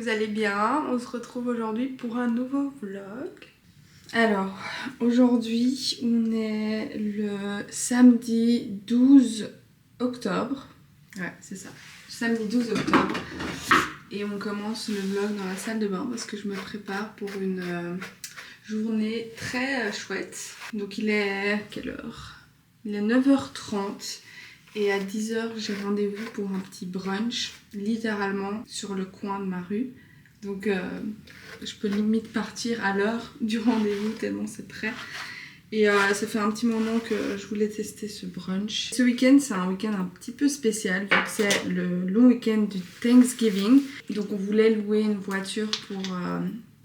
vous allez bien. On se retrouve aujourd'hui pour un nouveau vlog. Alors, aujourd'hui, on est le samedi 12 octobre. Ouais, c'est ça. Samedi 12 octobre. Et on commence le vlog dans la salle de bain parce que je me prépare pour une journée très chouette. Donc il est... quelle heure? Il est 9h30. Et à 10h, j'ai rendez-vous pour un petit brunch, littéralement sur le coin de ma rue. Donc je peux limite partir à l'heure du rendez-vous tellement c'est prêt. Et ça fait un petit moment que je voulais tester ce brunch. Ce week-end, c'est un week-end un petit peu spécial vu que c'est le long week-end du Thanksgiving. Donc on voulait louer une voiture pour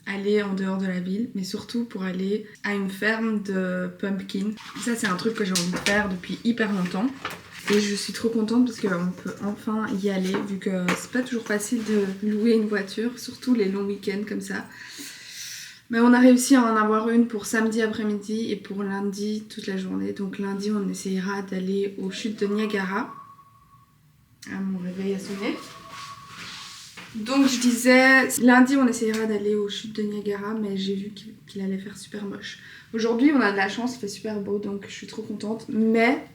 aller en dehors de la ville, mais surtout pour aller à une ferme de pumpkin. Ça, c'est un truc que j'ai envie de faire depuis hyper longtemps. Et je suis trop contente parce qu'on peut enfin y aller vu que c'est pas toujours facile de louer une voiture, surtout les longs week-ends comme ça. Mais on a réussi à en avoir une pour samedi après-midi et pour lundi toute la journée. Donc lundi on essayera d'aller aux chutes de Niagara. Ah, mon réveil a sonné. Donc je disais, lundi on essayera d'aller aux chutes de Niagara, mais j'ai vu qu'il allait faire super moche. Aujourd'hui on a de la chance, il fait super beau donc je suis trop contente. Mais...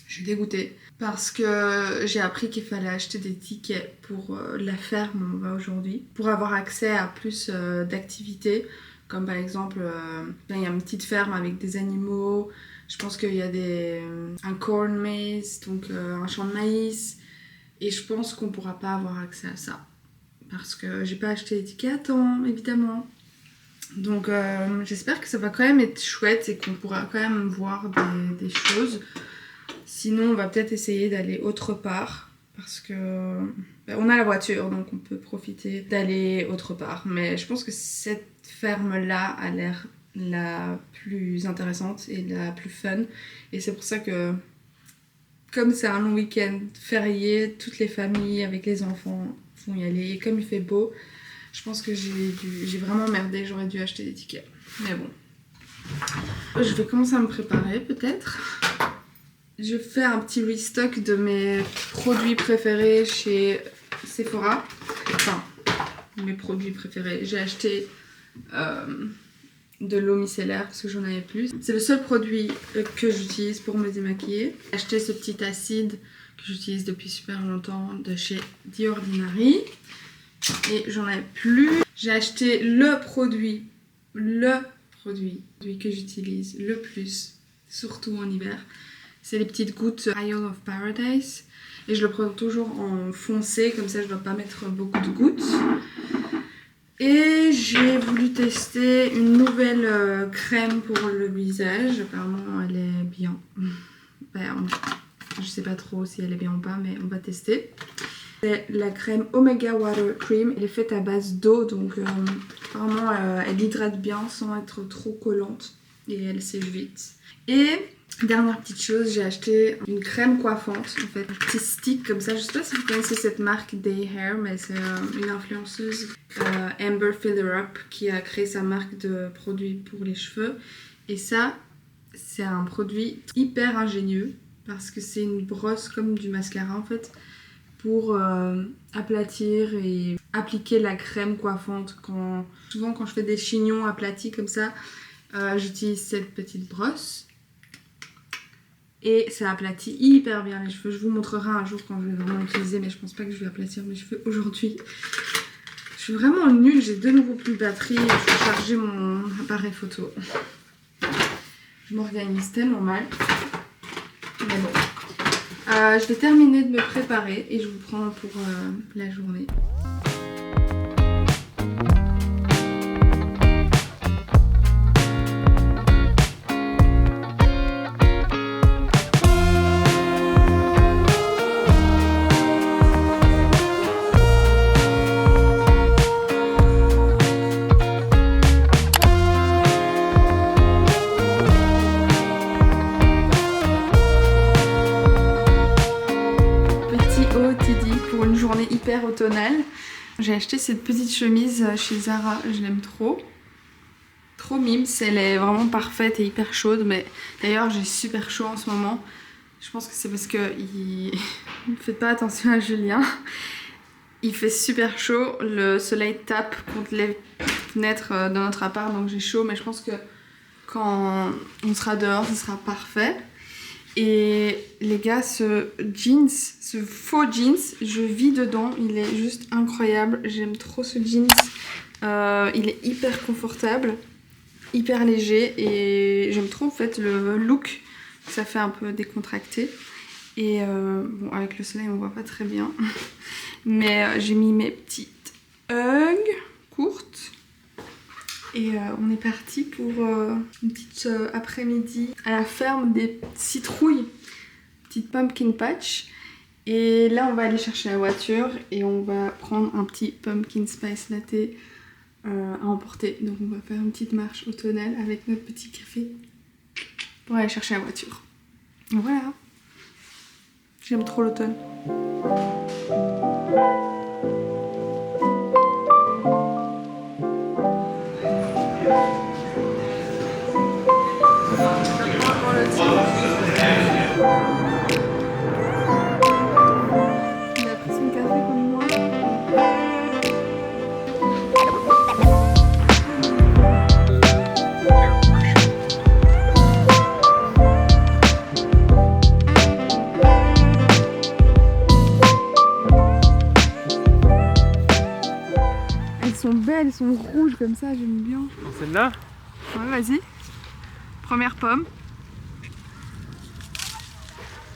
je suis dégoûtée parce que j'ai appris qu'il fallait acheter des tickets pour la ferme où on va aujourd'hui pour avoir accès à plus d'activités comme par exemple il y a une petite ferme avec des animaux, je pense qu'il y a un corn maze, donc un champ de maïs, et je pense qu'on pourra pas avoir accès à ça parce que j'ai pas acheté les tickets à temps évidemment. Donc j'espère que ça va quand même être chouette et qu'on pourra quand même voir des choses. Sinon, on va peut-être essayer d'aller autre part parce que on a la voiture, donc on peut profiter d'aller autre part. Mais je pense que cette ferme-là a l'air la plus intéressante et la plus fun. Et c'est pour ça que, comme c'est un long week-end férié, toutes les familles avec les enfants vont y aller. Et comme il fait beau, je pense que j'ai vraiment merdé, j'aurais dû acheter des tickets. Mais bon. Je vais commencer à me préparer peut-être. Je fais un petit restock de mes produits préférés chez Sephora. Enfin, mes produits préférés. J'ai acheté de l'eau micellaire parce que j'en avais plus. C'est le seul produit que j'utilise pour me démaquiller. J'ai acheté ce petit acide que j'utilise depuis super longtemps de chez The Ordinary. Et j'en avais plus. J'ai acheté le produit que j'utilise le plus, surtout en hiver. C'est les petites gouttes Isle of Paradise. Et je le prends toujours en foncé, comme ça je ne dois pas mettre beaucoup de gouttes. Et j'ai voulu tester une nouvelle crème pour le visage. Apparemment elle est bien. Je sais pas trop si elle est bien ou pas, mais on va tester. C'est la crème Omega Water Cream. Elle est faite à base d'eau, donc apparemment elle hydrate bien sans être trop collante. Et elle sèche vite. Et... dernière petite chose, j'ai acheté une crème coiffante, en fait, un petit stick comme ça. Je sais pas si vous connaissez cette marque Day Hair, mais c'est une influenceuse, Amber Filler Up, qui a créé sa marque de produits pour les cheveux. Et ça, c'est un produit hyper ingénieux parce que c'est une brosse comme du mascara en fait pour aplatir et appliquer la crème coiffante. Souvent quand je fais des chignons aplatis comme ça, j'utilise cette petite brosse. Et ça aplatit hyper bien les cheveux. Je vous montrerai un jour quand je vais vraiment l'utiliser, mais je pense pas que je vais aplatir mes cheveux aujourd'hui. Je suis vraiment nulle, j'ai de nouveau plus de batterie. Je vais charger mon appareil photo. Je m'organise tellement mal. Mais bon. Je vais terminer de me préparer et je vous prends pour la journée. Hyper automnale. J'ai acheté cette petite chemise chez Zara, je l'aime trop. Trop mimes, elle est vraiment parfaite et hyper chaude, mais d'ailleurs j'ai super chaud en ce moment. Je pense que c'est parce que ne faites pas attention à Julien. Il fait super chaud, le soleil tape contre les fenêtres de notre appart, donc j'ai chaud, mais je pense que quand on sera dehors, ce sera parfait. Et les gars, ce jeans, ce faux jeans, je vis dedans, il est juste incroyable. J'aime trop ce jeans. Il est hyper confortable, hyper léger et j'aime trop en fait le look. Ça fait un peu décontracté. Et bon, avec le soleil, on voit pas très bien. Mais j'ai mis mes petites Ugg courtes. Et on est parti pour une petite après-midi à la ferme des citrouilles, petite pumpkin patch. Et là on va aller chercher la voiture et on va prendre un petit pumpkin spice latte à emporter. Donc on va faire une petite marche automnale avec notre petit café pour aller chercher la voiture. Donc voilà, j'aime trop l'automne. Il a pris son café comme moi. Elles sont belles, elles sont rouges comme ça, j'aime bien. Celle-là? Ouais, vas-y. Première pomme.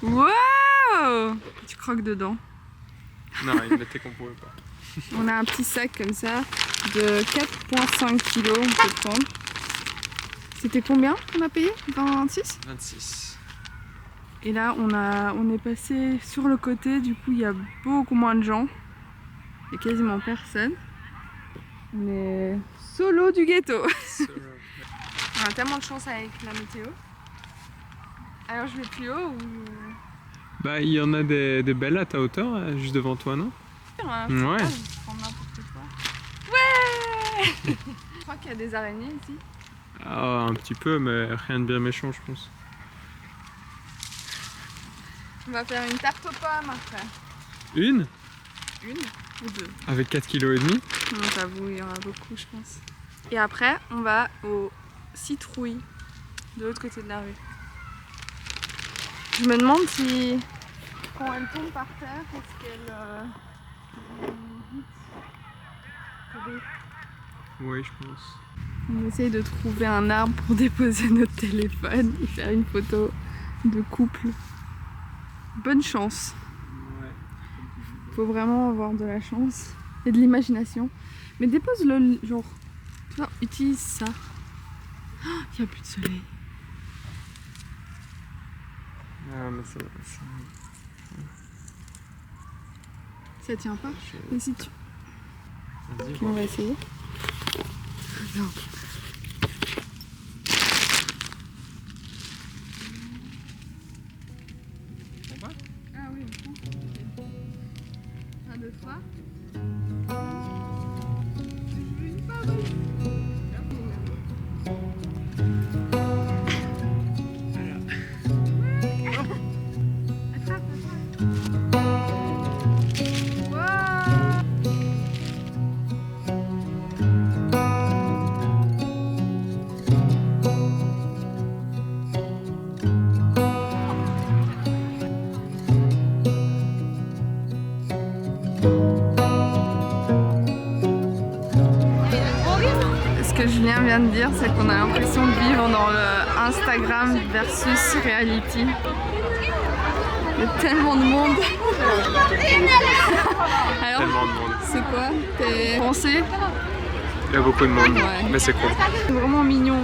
Wow! Tu croques dedans. Non, il mettait qu'on pouvait pas. On a un petit sac comme ça de 4,5 kg, on peut prendre. C'était combien qu'on a payé? 26? 26. Et là on est passé sur le côté, du coup il y a beaucoup moins de gens. Il n'y a quasiment personne. On est solo du ghetto. On a tellement de chance avec la météo. Alors je vais plus haut ou... Bah, il y en a des belles à ta hauteur, juste devant toi, non? Ouais. Ouais. Je prends n'importe quoi. Ouais. Je crois qu'il y a des araignées ici. Ah, un petit peu, mais rien de bien méchant, je pense. On va faire une tarte aux pommes après. Une? Une ou deux? Avec 4,5 kg? Non, j'avoue, il y en a beaucoup, je pense. Et après, on va aux citrouilles, de l'autre côté de la rue. Je me demande si, quand elle tombe par terre, est-ce qu'elle... Oui, je pense. On essaye de trouver un arbre pour déposer notre téléphone et faire une photo de couple. Bonne chance. Ouais. Faut vraiment avoir de la chance et de l'imagination. Mais dépose-le, genre, tu vois, utilise ça. Il n'y a plus de soleil. Ah, mais ça... Ça tient pas. Mais si tu... Vas-y, Puis on va essayer. Non. On va? Ah oui, on prend. 1, 2, 3. Ce que Julien vient de dire, c'est qu'on a l'impression de vivre dans le Instagram versus reality. Il y a tellement de monde. Alors, Tellement de monde. c'est quoi tes pensées? Il y a beaucoup de monde, Ouais. mais c'est cool. C'est vraiment mignon.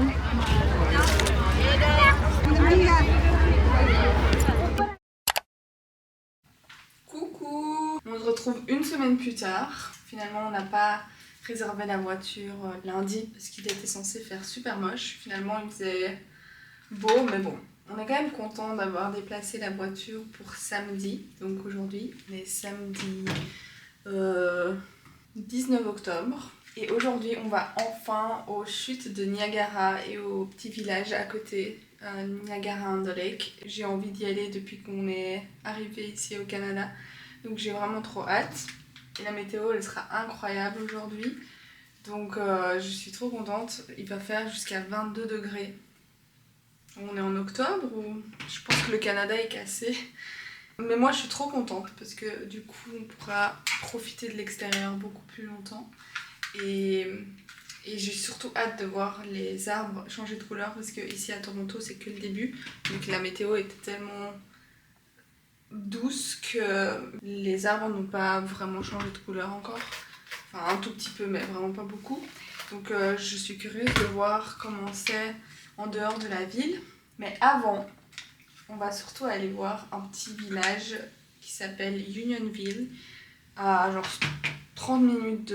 Coucou! On se retrouve une semaine plus tard. Finalement, on n'a pas réservé la voiture lundi parce qu'il était censé faire super moche. Finalement, il faisait beau, mais bon. On est quand même content d'avoir déplacé la voiture pour samedi. Donc aujourd'hui, on est samedi 19 octobre. Et aujourd'hui, on va enfin aux chutes de Niagara et au petit village à côté, Niagara-on-the-Lake. J'ai envie d'y aller depuis qu'on est arrivé ici au Canada. Donc j'ai vraiment trop hâte. Et la météo, elle sera incroyable aujourd'hui. Donc je suis trop contente. Il va faire jusqu'à 22 degrés. On est en octobre ou je pense que le Canada est cassé. Mais moi je suis trop contente parce que du coup on pourra profiter de l'extérieur beaucoup plus longtemps. Et j'ai surtout hâte de voir les arbres changer de couleur parce que ici à Toronto c'est que le début. Vu que la météo était tellement douce que les arbres n'ont pas vraiment changé de couleur encore. Enfin un tout petit peu mais vraiment pas beaucoup. Donc je suis curieuse de voir comment c'est en dehors de la ville. Mais avant, on va surtout aller voir un petit village qui s'appelle Unionville, à genre 30 minutes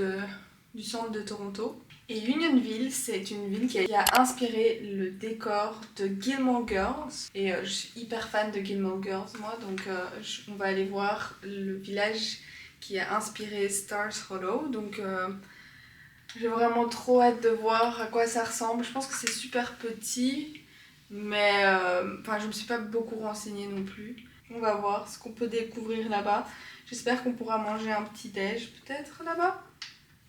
du centre de Toronto. Et Unionville, c'est une ville qui a inspiré le décor de Gilmore Girls. Et je suis hyper fan de Gilmore Girls, moi, donc on va aller voir le village qui a inspiré Stars Hollow. Donc j'ai vraiment trop hâte de voir à quoi ça ressemble. Je pense que c'est super petit. Mais je me suis pas beaucoup renseignée non plus. On va voir ce qu'on peut découvrir là-bas. J'espère qu'on pourra manger un petit déj peut-être là-bas.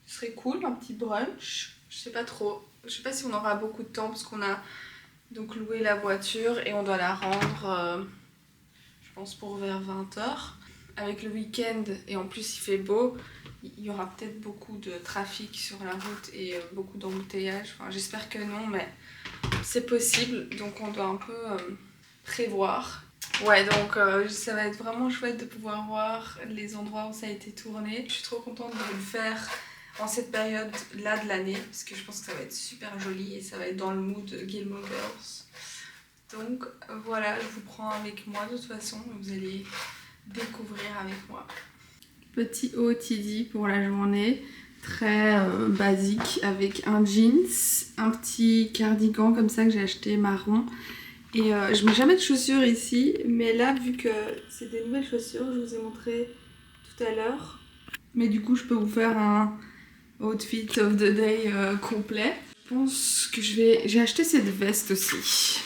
Ce serait cool, un petit brunch. Je sais pas trop. Je sais pas si on aura beaucoup de temps parce qu'on a donc loué la voiture et on doit la rendre, je pense pour vers 20h. Avec le week-end et en plus il fait beau, il y aura peut-être beaucoup de trafic sur la route et beaucoup d'embouteillages. Enfin, j'espère que non, mais c'est possible, donc on doit un peu prévoir. Ouais, donc ça va être vraiment chouette de pouvoir voir les endroits où ça a été tourné. Je suis trop contente de le faire en cette période-là de l'année, parce que je pense que ça va être super joli et ça va être dans le mood de Gilmore Girls. Donc voilà, je vous prends avec moi de toute façon, vous allez découvrir avec moi. Petit OOTD pour la journée. Très basique avec un jeans, un petit cardigan comme ça que j'ai acheté marron et je mets jamais de chaussures ici mais là vu que c'est des nouvelles chaussures je vous ai montré tout à l'heure mais du coup je peux vous faire un outfit of the day complet. Je pense que j'ai acheté cette veste aussi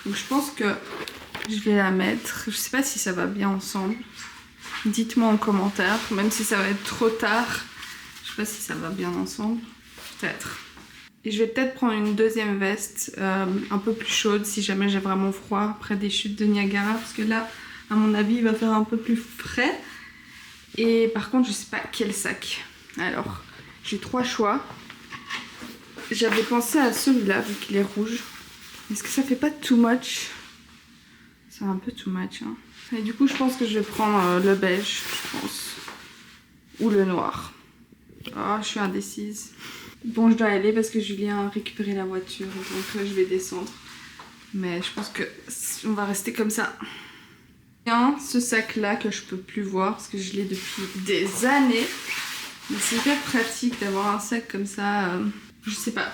donc je pense que je vais la mettre, je sais pas si ça va bien ensemble, dites-moi en commentaire même si ça va être trop tard. Je sais pas si ça va bien ensemble, peut-être. Et je vais peut-être prendre une deuxième veste un peu plus chaude si jamais j'ai vraiment froid près des chutes de Niagara parce que là, à mon avis, il va faire un peu plus frais. Et par contre, je sais pas quel sac. Alors, j'ai 3 choix. J'avais pensé à celui-là vu qu'il est rouge. Est-ce que ça fait pas too much? C'est un peu too much, hein. Et du coup, je pense que je vais prendre le beige, je pense. Ou le noir. Oh, je suis indécise. Bon, je dois aller parce que Julien a récupéré la voiture, donc je vais descendre. Mais je pense que on va rester comme ça. Bien, ce sac-là que je peux plus voir parce que je l'ai depuis des années. Mais c'est hyper pratique d'avoir un sac comme ça. Je sais pas.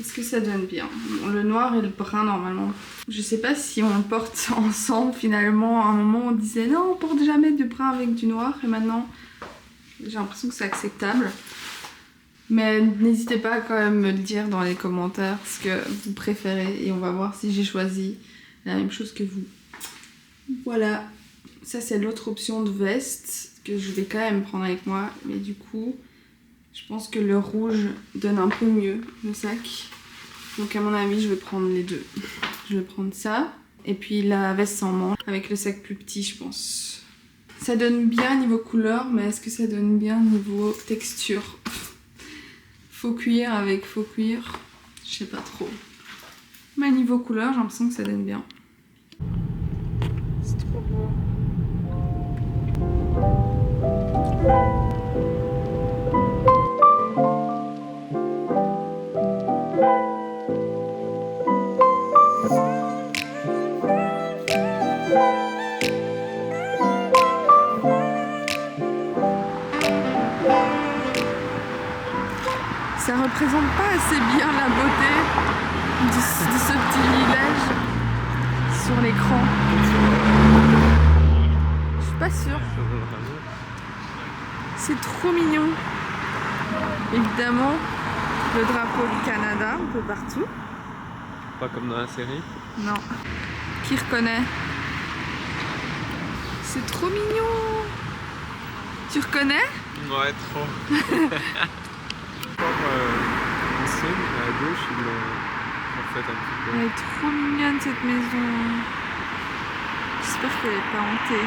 Est-ce que ça donne bien? Bon, le noir et le brun normalement. Je sais pas si on le porte ensemble finalement. À un moment on disait non, on porte jamais du brun avec du noir et maintenant j'ai l'impression que c'est acceptable. Mais n'hésitez pas à quand même me le dire dans les commentaires ce que vous préférez et on va voir si j'ai choisi la même chose que vous. Voilà, ça c'est l'autre option de veste que je vais quand même prendre avec moi. Mais du coup, je pense que le rouge donne un peu mieux le sac. Donc à mon avis, je vais prendre les deux. Je vais prendre ça et puis la veste sans manches avec le sac plus petit, je pense. Ça donne bien niveau couleur, mais est-ce que ça donne bien niveau texture? Faux cuir avec faux cuir, je sais pas trop. Mais niveau couleur, j'ai l'impression que ça donne bien. C'est trop beau. Ça représente pas assez bien la beauté de ce petit village sur l'écran. Je suis pas sûre. C'est trop mignon. Évidemment, le drapeau du Canada un peu partout. Pas comme dans la série. Non. Qui reconnaît? C'est trop mignon. Tu reconnais? Ouais, trop. Encore ancienne, à gauche, ils l'ont refait un petit peu. Elle est trop mignonne cette maison. J'espère qu'elle est pas hantée.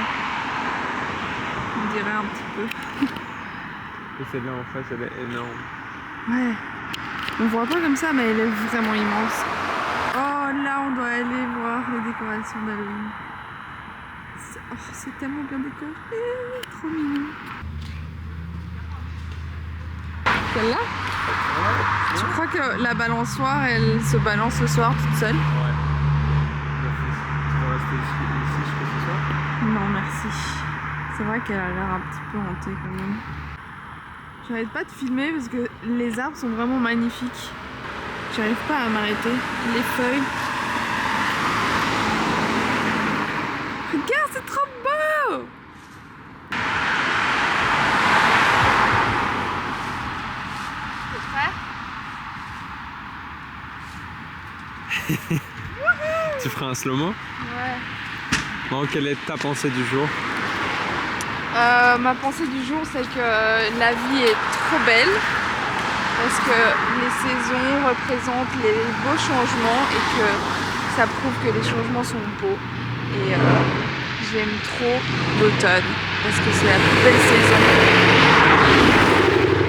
On dirait un petit peu. Et celle-là en face, elle est énorme. Ouais. On voit pas comme ça, mais elle est vraiment immense. Oh, là, on doit aller voir les décorations d'Halloween. C'est tellement bien décoré. Trop mignon. Celle-là? Ouais. Tu crois que la balançoire, elle se balance le soir toute seule? Ouais. Tu vas rester ici jusqu'à ce soir? Non, merci. C'est vrai qu'elle a l'air un petit peu hantée quand même. J'arrête pas de filmer parce que les arbres sont vraiment magnifiques. J'arrive pas à m'arrêter. Les feuilles. Regarde, c'est trop beau! T'es prêt? Tu feras un slow-mo? Ouais. Bon, quelle est ta pensée du jour? Ma pensée du jour, c'est que la vie est trop belle parce que les saisons représentent les beaux changements et que ça prouve que les changements sont beaux. Et j'aime trop l'automne parce que c'est la plus belle saison.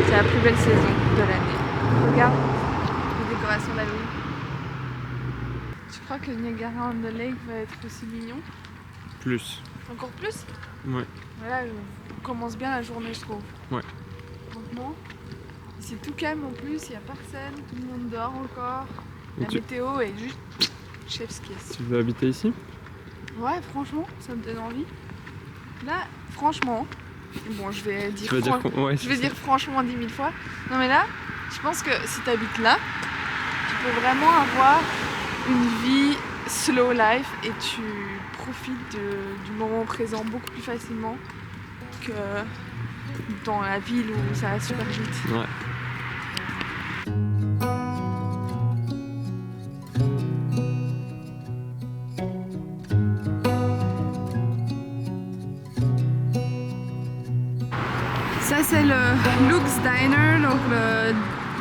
C'est la plus belle saison de l'année. Regarde les décorations d'Halloween. Tu crois que Niagara on the Lake va être aussi mignon? Plus. Encore plus? Ouais. Voilà, on commence bien la journée, je trouve. Ouais. Franchement, c'est tout calme en plus, il n'y a personne, tout le monde dort encore. La Tu- météo est juste chef's kiss. Tu veux habiter ici? Ouais, franchement, ça me donne envie. Là, franchement, bon, je vais dire, Tu vas dire ouais, je vais dire franchement 10 000 fois. Non mais là, je pense que si tu habites là, tu peux vraiment avoir une vie slow life et tu profites du moment présent beaucoup plus facilement que dans la ville où ça va super vite. Ouais. Ça c'est le Luke's Diner, donc le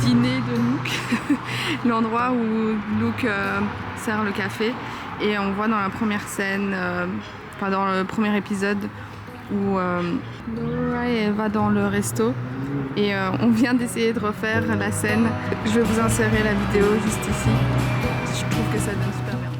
dîner de Luke, l'endroit où Luke sert le café. Et on voit dans la première scène, enfin dans le premier épisode, où Laura elle va dans le resto et on vient d'essayer de refaire la scène. Je vais vous insérer la vidéo juste ici. Je trouve que ça donne super bien.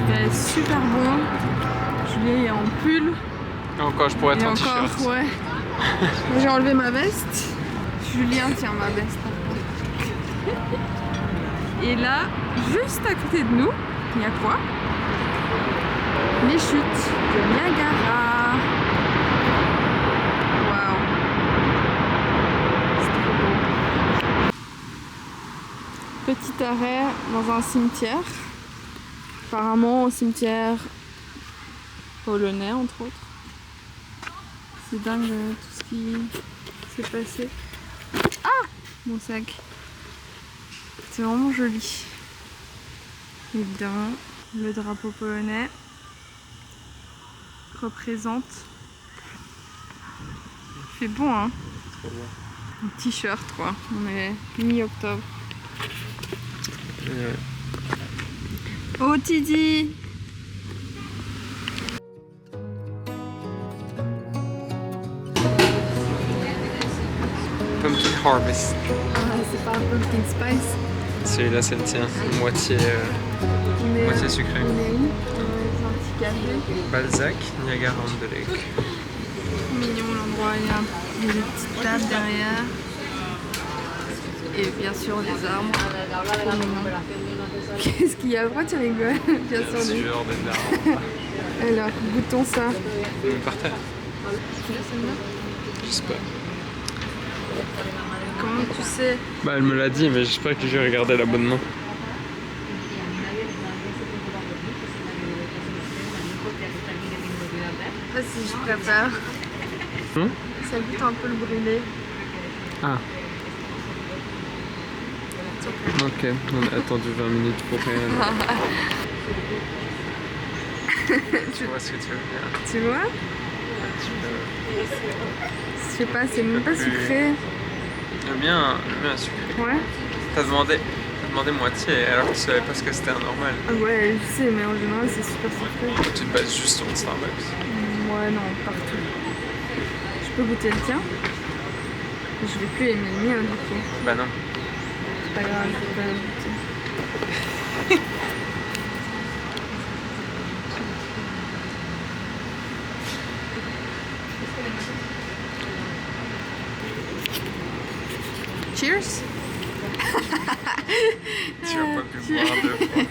Il est super bon. Julien est en pull. Encore, je pourrais être Et en encore, t-shirt. ouais. J'ai enlevé ma veste. Julien tient ma veste. Et là, juste à côté de nous, il y a quoi? Les chutes de Niagara. Waouh. C'est trop beau. Petit arrêt dans un cimetière. Apparemment au cimetière polonais entre autres. C'est dingue tout ce qui s'est passé. Ah! Mon sac. C'est vraiment joli. Évidemment, le drapeau polonais représente. Il fait bon, hein? Trop bon. Un t-shirt, quoi. On est mi-octobre. Ouais. Oh, Tidi! Pumpkin Harvest. Ah, c'est pas un pumpkin spice. Celui-là, c'est le tien. Moitié sucré. On est où? Dans un petit café. Balzac, Niagara on the Lake. Trop mignon l'endroit, il y a des petites tables derrière. Et bien sûr des arbres. Trop mignon. Qu'est-ce qu'il y a? Pourquoi tu rigoles? Bien sûr Ce des... genre d'arbre. Alors, goûtons ça. Par terre. Tu l'as celle-là? Je sais pas. Comment tu sais? Bah, elle me l'a dit, mais j'espère que j'ai regardé l'abonnement. Vas-y, je préfère. Ça goûte un peu le brûlé. Ah. Ok, on a attendu 20 minutes pour rien. Tu vois ce que tu veux dire? Tu vois? Je sais pas, c'est même pas sucré. Le mien sucré. Ouais. T'as demandé moitié alors que tu savais pas ce que c'était un normal. Ouais, je sais, mais en général, c'est super sucré. Tu te bases juste sur le Starbucks. Ouais, non, partout. Je peux goûter le tien? Je vais plus aimer le mien, du coup. Bah non. C'est pas grave, je vais pas le goûter. Cheers! Tu as pas pu boire 2 fois.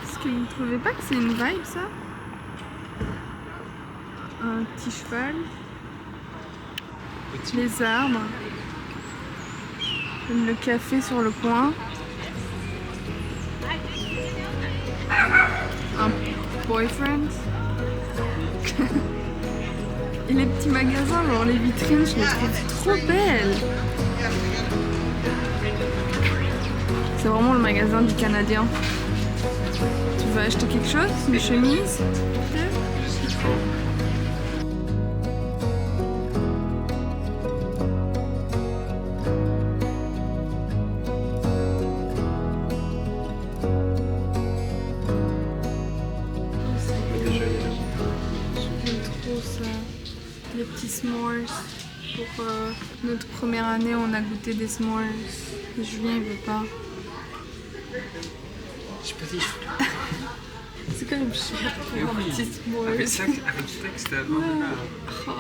Est-ce que vous trouvez pas que c'est une vibe, ça? Un petit cheval, les arbres, le café sur le coin, un boyfriend et les petits magasins, genre les vitrines, je les trouve trop belles. C'est vraiment le magasin du Canadien. Tu veux acheter quelque chose? Une chemise? J'aime trop ça. Les petits s'mores. Pour notre première année, on a goûté des s'mores. Et Julien, il veut pas. J'ai pas dit. C'est quand même cher pour un petit s'mores. Avec ça, avec le texte, avant de là. Oh.